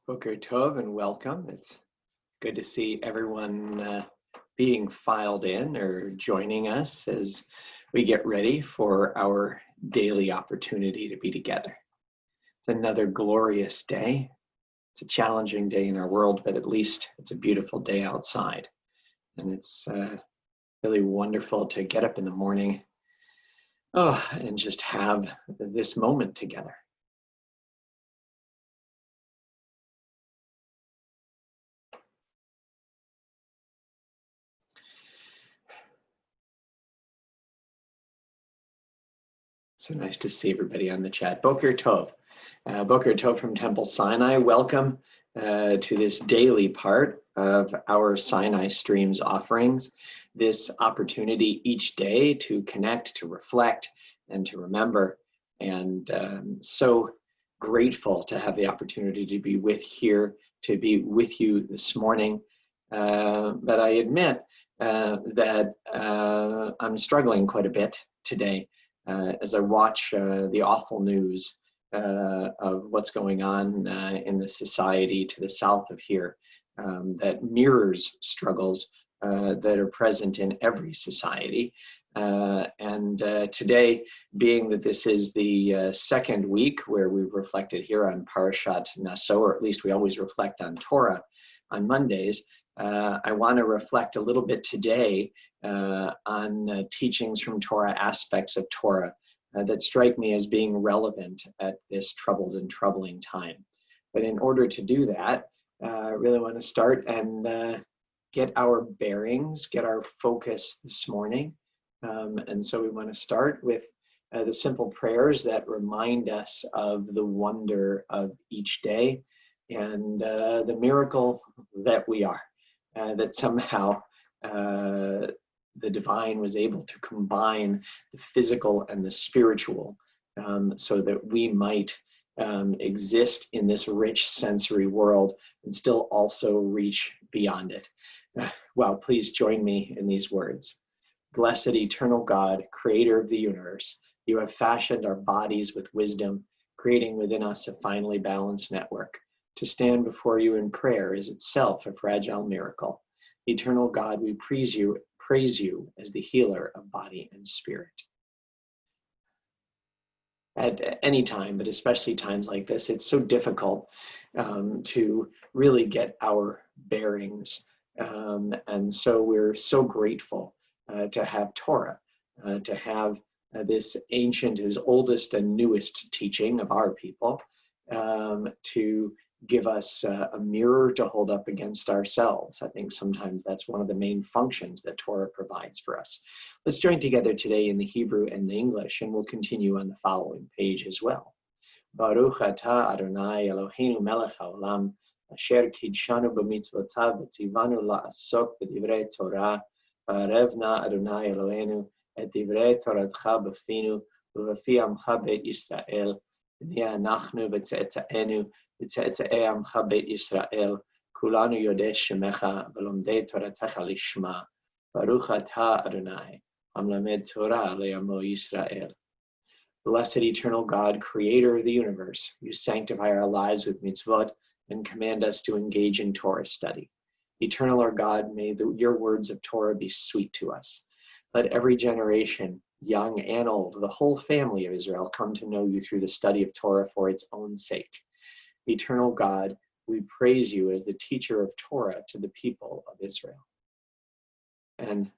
Boker Tov and welcome. It's good to see everyone being filed in or joining us as we get ready for our daily opportunity to be together. It's another glorious day. It's a challenging day in our world, but at least it's a beautiful day outside. And it's really wonderful to get up in the morning and just have this moment together. So nice to see everybody on the chat. Boker Tov. Boker Tov from Temple Sinai. Welcome to this daily part of our Sinai Streams offerings. This opportunity each day to connect, to reflect, and to remember. And so grateful to have the opportunity to be to be with you this morning. But I admit that I'm struggling quite a bit today. As I watch the awful news of what's going on in the society to the south of here, that mirrors struggles that are present in every society. And today, being that this is the second week where we've reflected here on Parashat Naso, or at least we always reflect on Torah on Mondays, I want to reflect a little bit today on teachings from Torah, aspects of Torah that strike me as being relevant at this troubled and troubling time. But in order to do that, I really want to start and get our bearings, get our focus this morning. And so we want to start with the simple prayers that remind us of the wonder of each day and the miracle that we are, that somehow the divine was able to combine the physical and the spiritual so that we might exist in this rich sensory world and still also reach beyond it. Well, please join me in these words. Blessed eternal God, creator of the universe, you have fashioned our bodies with wisdom, creating within us a finely balanced network. To stand before you in prayer is itself a fragile miracle. Eternal God, we praise you as the healer of body and spirit. At any time, but especially times like this, it's so difficult to really get our bearings. And so we're so grateful to have Torah, to have this ancient, as oldest and newest teaching of our people, to give us a mirror to hold up against ourselves. I think sometimes that's one of the main functions that Torah provides for us. Let's join together today in the Hebrew and the English, and we'll continue on the following page as well. Baruch atah Adonai Eloheinu melech haolam, asher kidshanu b'mitzvotav v'tzivanu la'asok b'divrei Torah, va'arevna Adonai Eloheinu et divrei Toratcha b'finu u'v'fi amcha beit Yisrael, v'niyah anachnu v'tze'etzaenu v'tze'etzei amcha beit Yisrael, kulanu yodei shemecha v'lomdei Toratecha lishma, Baruch atah Adonai Amlamed Torah le'amo Yisrael. Blessed eternal God, creator of the universe, you sanctify our lives with mitzvot and command us to engage in Torah study. Eternal our God, may your words of Torah be sweet to us. Let every generation, young and old, the whole family of Israel, come to know you through the study of Torah for its own sake. Eternal God, we praise you as the teacher of Torah to the people of Israel. And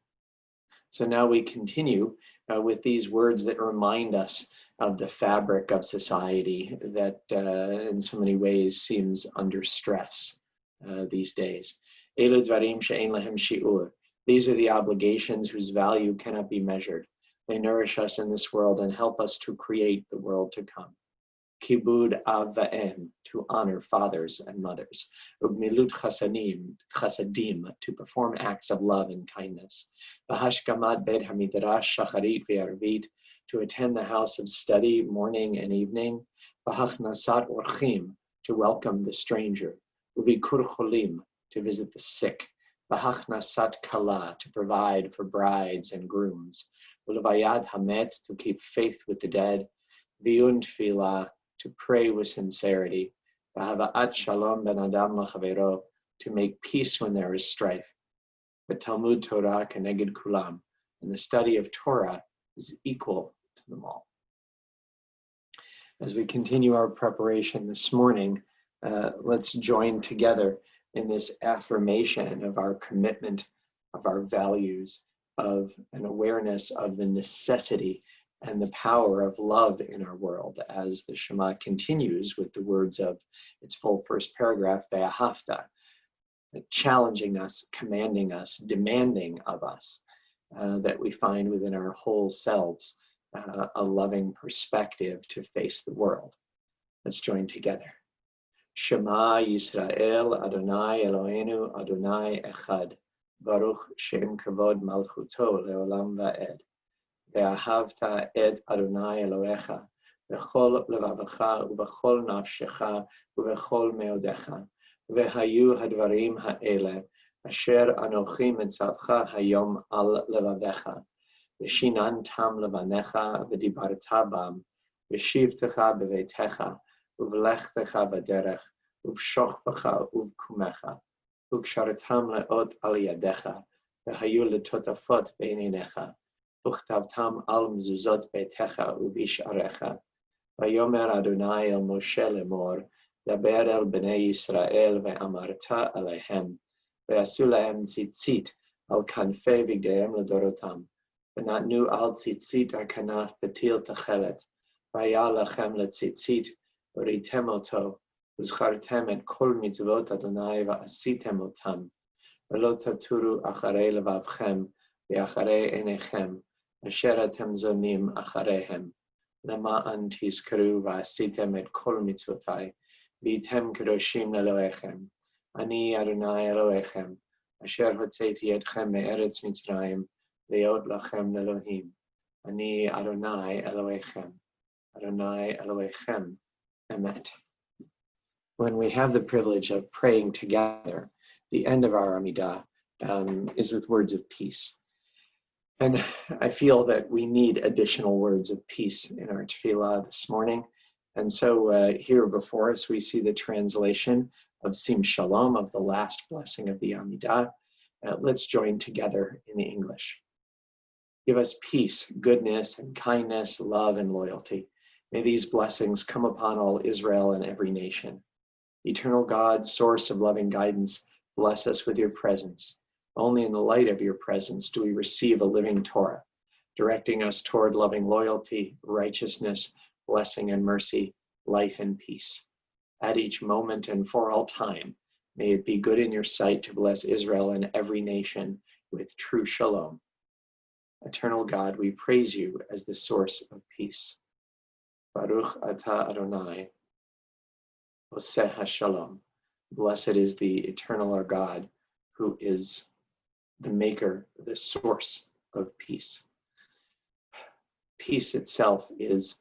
so now we continue with these words that remind us of the fabric of society that in so many ways seems under stress these days. Elu dvarim she'ein lahem shi'ur. These are the obligations whose value cannot be measured. They nourish us in this world and help us to create the world to come. Kibud av va'em, to honor fathers and mothers. Ugmilut chasadim, to perform acts of love and kindness. V'hashkamat beit hamidrash shacharit ve'arvit, to attend the house of study morning and evening. V'hachnasat orchim, to welcome the stranger. Uvikur cholim, to visit the sick. V'hachnasat kala, to provide for brides and grooms. U'levayad hamet, to keep faith with the dead. V'yun tefillah, to pray with sincerity, v'hava'at shalom ben adam l'chavero, to make peace when there is strife, but Talmud Torah keneged kulam, and the study of Torah is equal to them all. As we continue our preparation this morning, let's join together in this affirmation of our commitment, of our values, of an awareness of the necessity and the power of love in our world, as the Shema continues with the words of its full first paragraph, ve'ahavta, challenging us, commanding us, demanding of us, that we find within our whole selves a loving perspective to face the world. Let's join together. Shema Yisrael, Adonai Eloheinu, Adonai Echad, Baruch Shem Kavod Malchuto Leolam Va'ed, Ve'ahavta et Adonai Elohecha, Bechol Levavecha, Ubechol Nafshecha, Ubechol Meodecha, Ve'hayu Hadvarim Ha'ele, Asher Anochi Mitzavcha Hayom Al Levavecha, V'shinan Tam Levanecha, V'dibarta Bam, V'shivtecha Bevetecha, Uvlechtecha Baderech, Uvshochbecha Uvkumecha, Uvsharatam Leot Al Yadecha, V'hayu Letotafot Beinenecha, Uchtavtam Al Mzuzot Betecha Uvisharecha, Vayomer Adonai El Moshe Lemor, Daber El Bnei Yisrael Ve'amarta Alehem, Ve'asu Lahem Tzitzit Al Kanfei Vigdeim Ledorotam, Ve'natnu Al Tzitzit Arkanaf Betil Tachelet, Vaya Lachem Letzitzit, Uritem Oto, Uzchartem et Kol Mitzvot Adonai Va'asitem Otam, Ve'lo Taturu Acharei Levavchem, Ve'acharei Enechem, Asher Atem Zonim Achareihem, Lema'an Tizkaru Va'asitem et Kol Mitzvotai, V'item Kedoshim Elohechem, Ani Adonai Elohechem, Asher Hotzeti Etchem Me'eretz Mitzrayim, Leot Lachem Elohim, Ani Adonai Elohechem, Adonai Elohechem, Emet. When we have the privilege of praying together, the end of our Amidah is with words of peace. And I feel that we need additional words of peace in our tefillah this morning. And so here before us, we see the translation of Sim Shalom, of the last blessing of the Amidah. Let's join together in the English. Give us peace, goodness, and kindness, love, and loyalty. May these blessings come upon all Israel and every nation. Eternal God, source of loving guidance, bless us with your presence. Only in the light of your presence do we receive a living Torah, directing us toward loving loyalty, righteousness, blessing and mercy, life and peace. At each moment and for all time, may it be good in your sight to bless Israel and every nation with true shalom. Eternal God, we praise you as the source of peace. Baruch atah Adonai, Oseh HaShalom. Blessed is the eternal our God, who is the maker, the source of peace. Peace itself is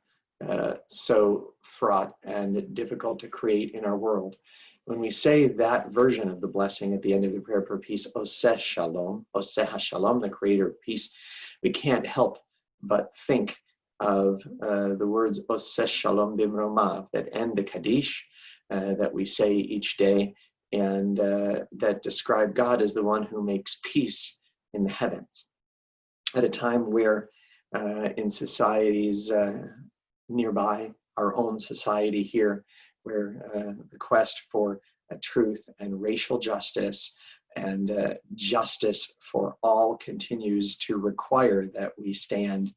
so fraught and difficult to create in our world. When we say that version of the blessing at the end of the prayer for peace, Oseh Shalom, Oseh HaShalom, the creator of peace, we can't help but think of the words Oseh Shalom Bimromav that end the Kaddish that we say each day, and that describe God as the one who makes peace in the heavens. At a time where in societies nearby, our own society here, where the quest for truth and racial justice and justice for all continues to require that we stand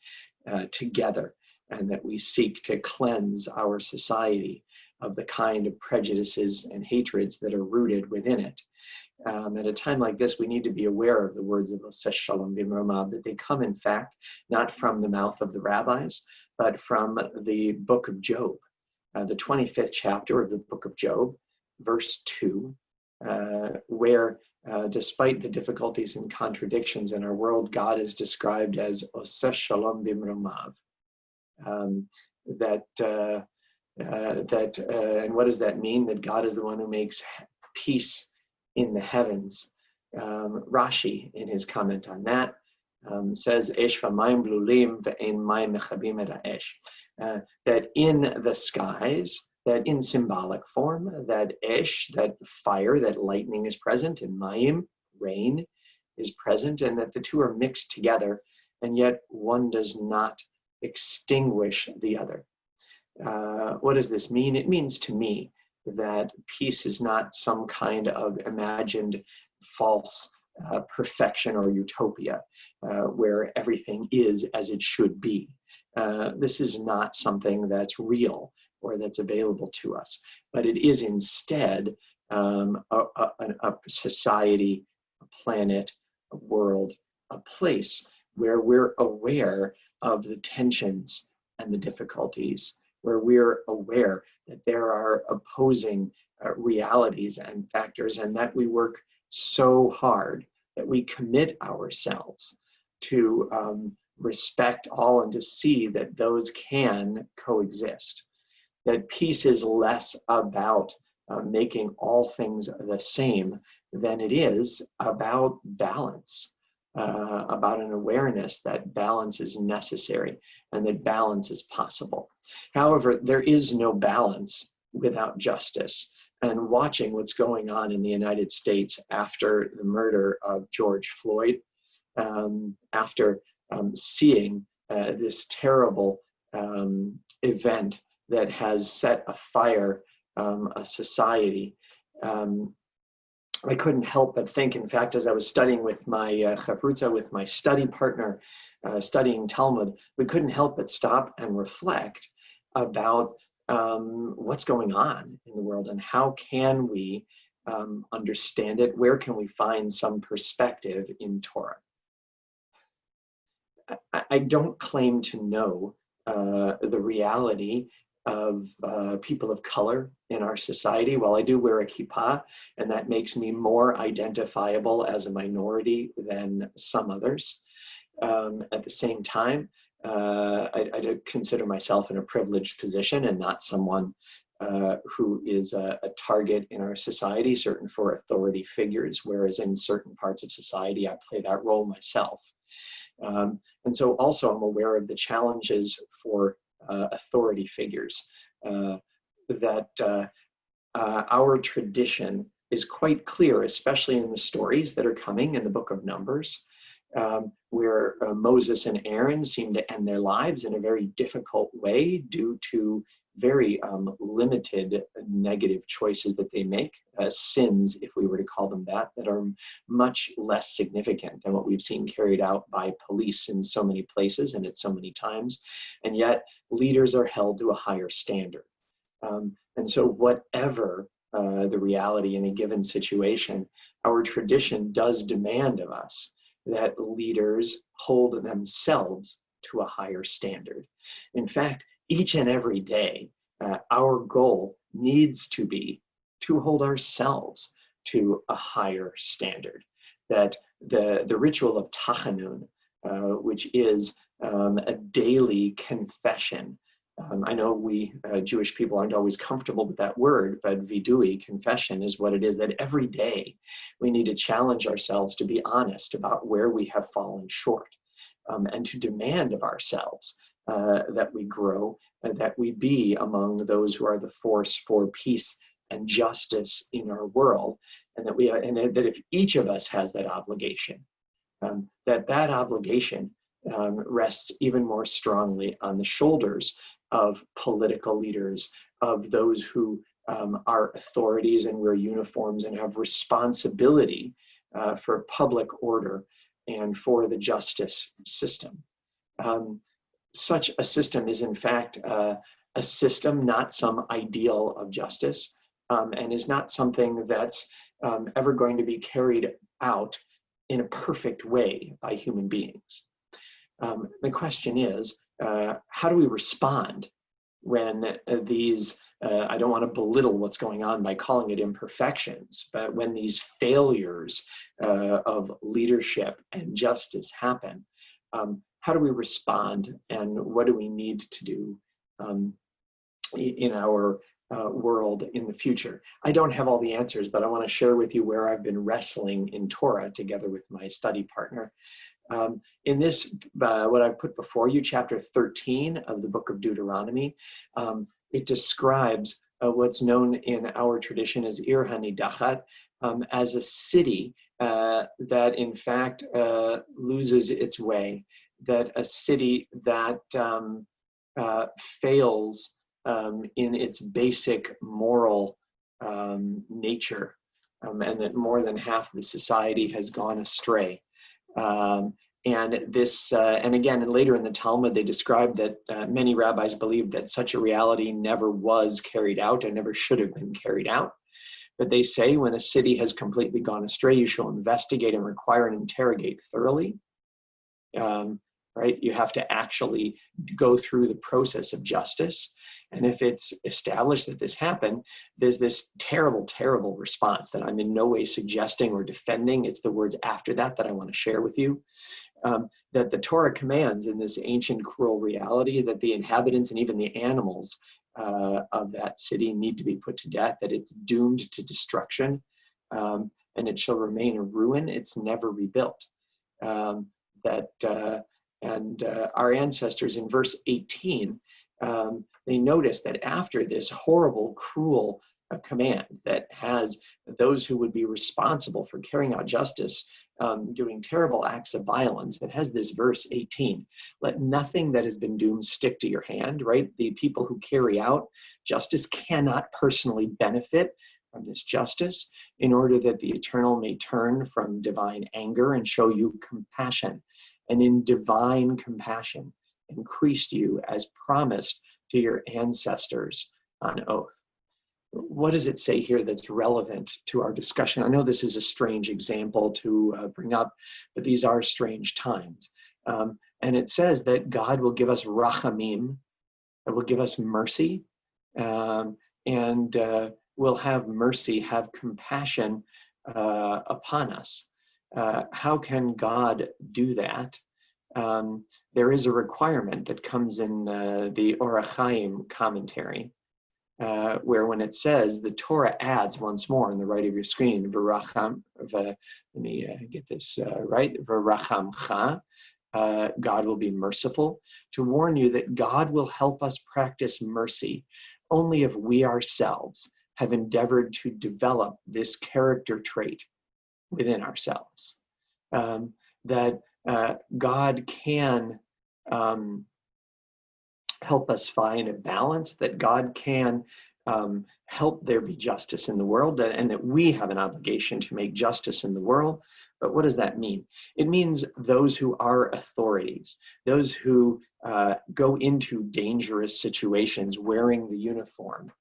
together and that we seek to cleanse our society of the kind of prejudices and hatreds that are rooted within it. At a time like this, we need to be aware of the words of Oseh Shalom Bimromav, that they come, in fact, not from the mouth of the rabbis, but from the book of Job, the 25th chapter of the book of Job, verse 2, where despite the difficulties and contradictions in our world, God is described as Oseh Shalom Bimromav. And what does that mean? That God is the one who makes peace in the heavens. Rashi, in his comment on that, says, Esh v'mayim blulim ve'ein mayim mechabim et ha'esh. that in the skies, that in symbolic form, that esh, that fire, that lightning is present, and mayim, rain, is present, and that the two are mixed together, and yet one does not extinguish the other. What does this mean? It means to me that peace is not some kind of imagined false perfection or utopia where everything is as it should be. This is not something that's real or that's available to us, but it is instead a society, a planet, a world, a place where we're aware of the tensions and the difficulties, where we're aware that there are opposing realities and factors, and that we work so hard that we commit ourselves to respect all and to see that those can coexist. That peace is less about making all things the same than it is about balance, about an awareness that balance is necessary and that balance is possible. However, there is no balance without justice. And watching what's going on in the United States after the murder of George Floyd, after seeing this terrible event that has set afire a society, I couldn't help but think, in fact, as I was studying with my chavruta, with my study partner, studying Talmud, we couldn't help but stop and reflect about what's going on in the world and how can we understand it? Where can we find some perspective in Torah? I don't claim to know the reality of people of color in our society. While I do wear a kippah, and that makes me more identifiable as a minority than some others. At the same time, I consider myself in a privileged position and not someone who is a target in our society, certain for authority figures, whereas in certain parts of society, I play that role myself. And so also I'm aware of the challenges for authority figures, that our tradition is quite clear, especially in the stories that are coming in the book of Numbers, where Moses and Aaron seem to end their lives in a very difficult way due to very limited negative choices that they make, sins, if we were to call them that are much less significant than what we've seen carried out by police in so many places and at so many times. And yet leaders are held to a higher standard. And so whatever the reality in a given situation, our tradition does demand of us that leaders hold themselves to a higher standard. In fact, each and every day, our goal needs to be to hold ourselves to a higher standard. That the ritual of tachanun, which is a daily confession. I know we Jewish people aren't always comfortable with that word, but vidui, confession, is what it is, that every day we need to challenge ourselves to be honest about where we have fallen short, and to demand of ourselves that we grow, and that we be among those who are the force for peace and justice in our world, and that if each of us has that obligation, that obligation rests even more strongly on the shoulders of political leaders, of those who are authorities and wear uniforms and have responsibility for public order and for the justice system. Such a system is in fact a system, not some ideal of justice, and is not something that's ever going to be carried out in a perfect way by human beings. The question is, how do we respond when these, I don't want to belittle what's going on by calling it imperfections, but when these failures of leadership and justice happen, how do we respond, and what do we need to do in our world in the future? I don't have all the answers, but I want to share with you where I've been wrestling in Torah together with my study partner. In this, what I've put before you, chapter 13 of the book of Deuteronomy, it describes what's known in our tradition as Ir Hanidachat, as a city that in fact loses its way, that a city that fails in its basic moral nature, and that more than half the society has gone astray. And this, and again, later in the Talmud, they described that many rabbis believed that such a reality never was carried out and never should have been carried out. But they say when a city has completely gone astray, you shall investigate and require and interrogate thoroughly. Right? You have to actually go through the process of justice. And if it's established that this happened, there's this terrible, terrible response that I'm in no way suggesting or defending. It's the words after that I want to share with you. That the Torah commands in this ancient cruel reality that the inhabitants and even the animals of that city need to be put to death, that it's doomed to destruction, and it shall remain a ruin. It's never rebuilt. Our ancestors in verse 18, they notice that after this horrible, cruel command that has those who would be responsible for carrying out justice doing terrible acts of violence, it has this verse 18, let nothing that has been doomed stick to your hand, right? The people who carry out justice cannot personally benefit from this justice, in order that the Eternal may turn from divine anger and show you compassion, and in divine compassion increased you as promised to your ancestors on oath. What does it say here that's relevant to our discussion? I know this is a strange example to bring up, but these are strange times. And it says that God will give us rachamim, that will give us mercy, and will have mercy, have compassion upon us. How can God do that? There is a requirement that comes in the Orach Chaim commentary, where when it says, the Torah adds once more on the right of your screen, V'racham, let me get this right, V'rachamcha, God will be merciful, to warn you that God will help us practice mercy only if we ourselves have endeavored to develop this character trait within ourselves. That God can help us find a balance, that God can help there be justice in the world, and that we have an obligation to make justice in the world. But what does that mean? It means those who are authorities, those who go into dangerous situations wearing the uniform.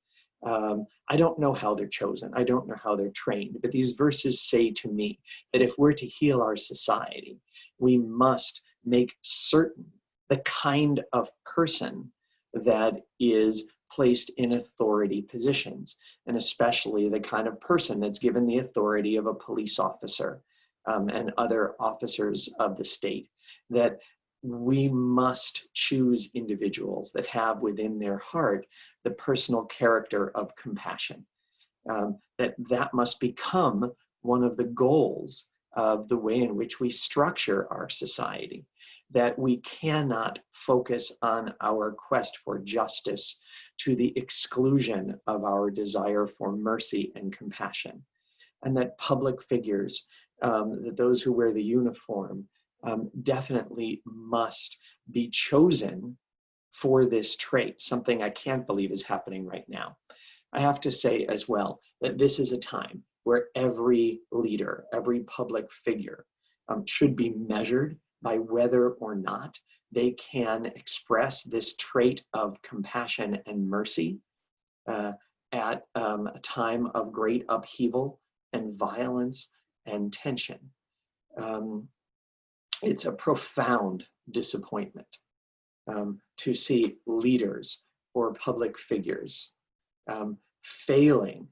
I don't know how they're chosen. I don't know how they're trained, but these verses say to me that if we're to heal our society, we must make certain the kind of person that is placed in authority positions, and especially the kind of person that's given the authority of a police officer and other officers of the state, that we must choose individuals that have within their heart the personal character of compassion. That must become one of the goals of the way in which we structure our society, that we cannot focus on our quest for justice to the exclusion of our desire for mercy and compassion, and that public figures, that those who wear the uniform, definitely must be chosen for this trait, something I can't believe is happening right now. I have to say as well that this is a time where every leader, every public figure should be measured by whether or not they can express this trait of compassion and mercy at a time of great upheaval and violence and tension. It's a profound disappointment to see leaders or public figures failing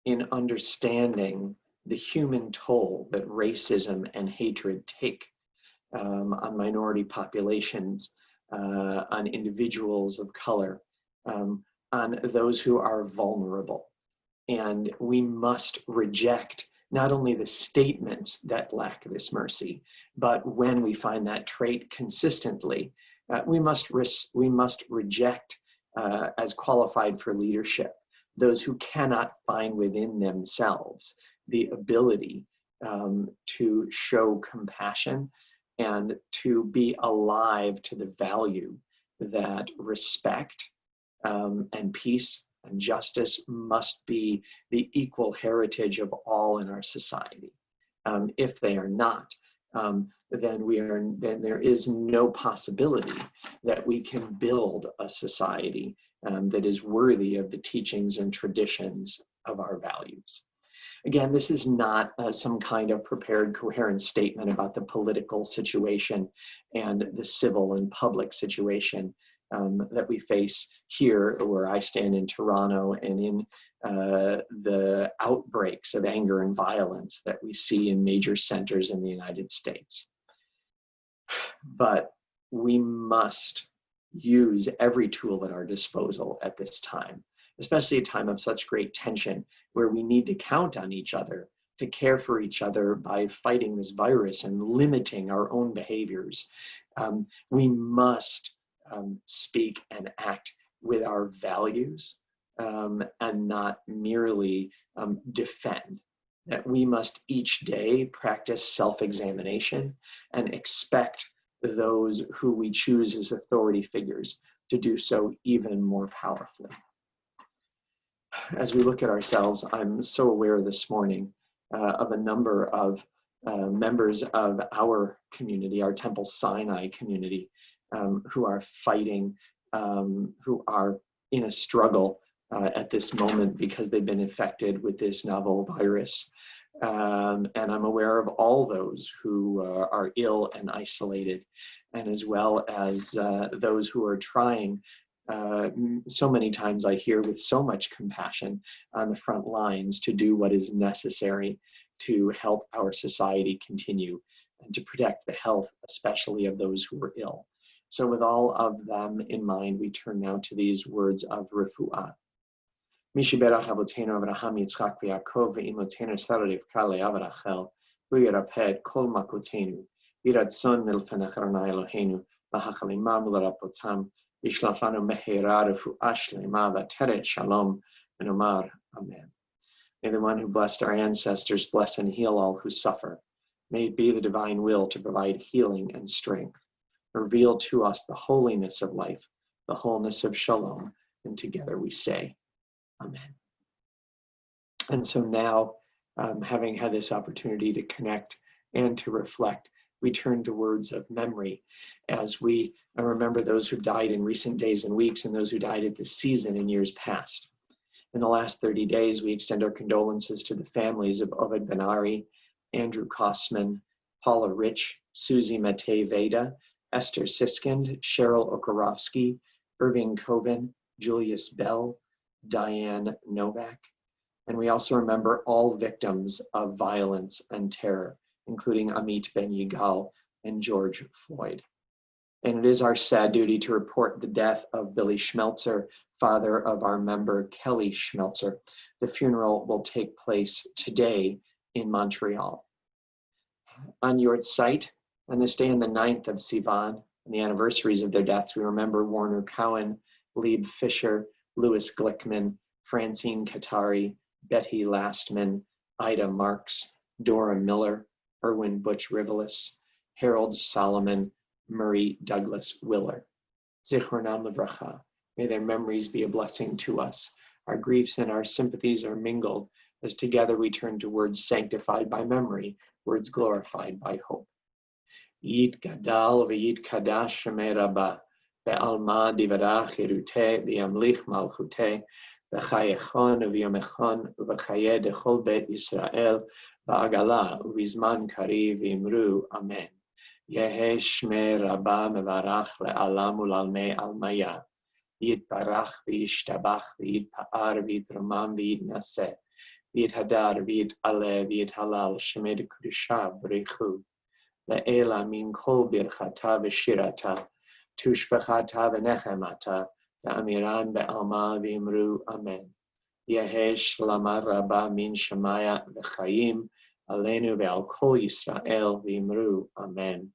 in understanding the human toll that racism and hatred take on minority populations, on individuals of color, on those who are vulnerable. And we must reject not only the statements that lack this mercy, but when we find that trait consistently, we must reject as qualified for leadership those who cannot find within themselves the ability to show compassion and to be alive to the value that respect and peace and justice must be the equal heritage of all in our society. If they are not, then there is no possibility that we can build a society that is worthy of the teachings and traditions of our values. Again, this is not some kind of prepared, coherent statement about the political situation and the civil and public situation that we face here, where I stand in Toronto, and in the outbreaks of anger and violence that we see in major centers in the United States. But we must use every tool at our disposal at this time, especially a time of such great tension, where we need to count on each other to care for each other by fighting this virus and limiting our own behaviors. We must speak and act with our values and not merely defend. That we must each day practice self-examination and expect those who we choose as authority figures to do so even more powerfully. As we look at ourselves, I'm so aware this morning of a number of members of our community, our Temple Sinai community, who are fighting, who are in a struggle at this moment because they've been infected with this novel virus. And I'm aware of all those who are ill and isolated, and as well as those who are trying. So many times I hear with so much compassion on the front lines to do what is necessary to help our society continue and to protect the health, especially of those who are ill. So with all of them in mind, we turn now to these words of refuah. Mishiberach Avotenu Avraham Yitzchak v'Yaakov ve'imotenu Sarah Rivka le'ah v'Rachel hu yirapeh kol makotenu v'yiratzon milfenech Adonai Eloheinu l'hachalimam u'l'rapotam v'yishlach lanu mehera refuah shlema v'teret shalom v'nomar Amen. May the one who blessed our ancestors bless and heal all who suffer. May it be the divine will to provide healing and strength. Reveal to us the holiness of life, the wholeness of shalom, and together we say, Amen. And so now, having had this opportunity to connect and to reflect, we turn to words of memory as we remember those who've died in recent days and weeks and those who died at this season in years past. In the last 30 days, we extend our condolences to the families of Ovid Ben-Ari, Andrew Kostman, Paula Rich, Susie Mate Veda, Esther Siskind, Cheryl Okorovsky, Irving Coven, Julius Bell, Diane Novak. And we also remember all victims of violence and terror, including Amit Ben Yigal and George Floyd. And it is our sad duty to report the death of Billy Schmelzer, father of our member Kelly Schmelzer. The funeral will take place today in Montreal. On your site, on this day, on the 9th of Sivan, and the anniversaries of their deaths, we remember Warner Cowan, Lieb Fisher, Louis Glickman, Francine Katari, Betty Lastman, Ida Marks, Dora Miller, Erwin Butch Rivelis, Harold Solomon, Murray Douglas Willer. Zichronam Livracha. May their memories be a blessing to us. Our griefs and our sympathies are mingled as together we turn to words sanctified by memory, words glorified by hope. Yit gadal v'yit kadash shemei rabba, ve'alma divarach yeruteh v'yamlich malchuteh, v'chayechon v'yomechon v'chayeh dechol bet Yisrael, v'agala v'izman kari v'imru, Amen. Yehe shmei rabba mevarach le'alam u'lalmei almaya, yitbarach v'yishtabach v'yitpa'ar v'yitramam v'yitnaseh, v'yithadar v'yit'aleh v'yithalal shemei dekudusha b'reichu, le'ela min kol birchata v'shirata, tushbechata v'nechemata, ve'amiran be'alma v'imru, Amen. Yehei shlama rabba min shamaya v'chaim aleinu ve'al kol Yisrael v'imru. Amen.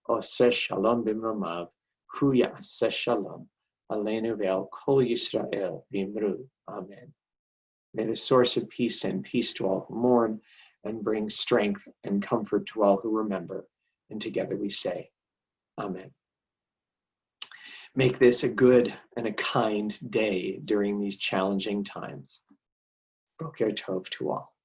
Oseh shalom b'mromav, hu ya'aseh shalom aleinu ve'al kol Yisrael v'imru. Amen. May the source of peace send peace to all who mourn and bring strength and comfort to all who remember. And together we say, Amen. Make this a good and a kind day during these challenging times. Boker Tov to all.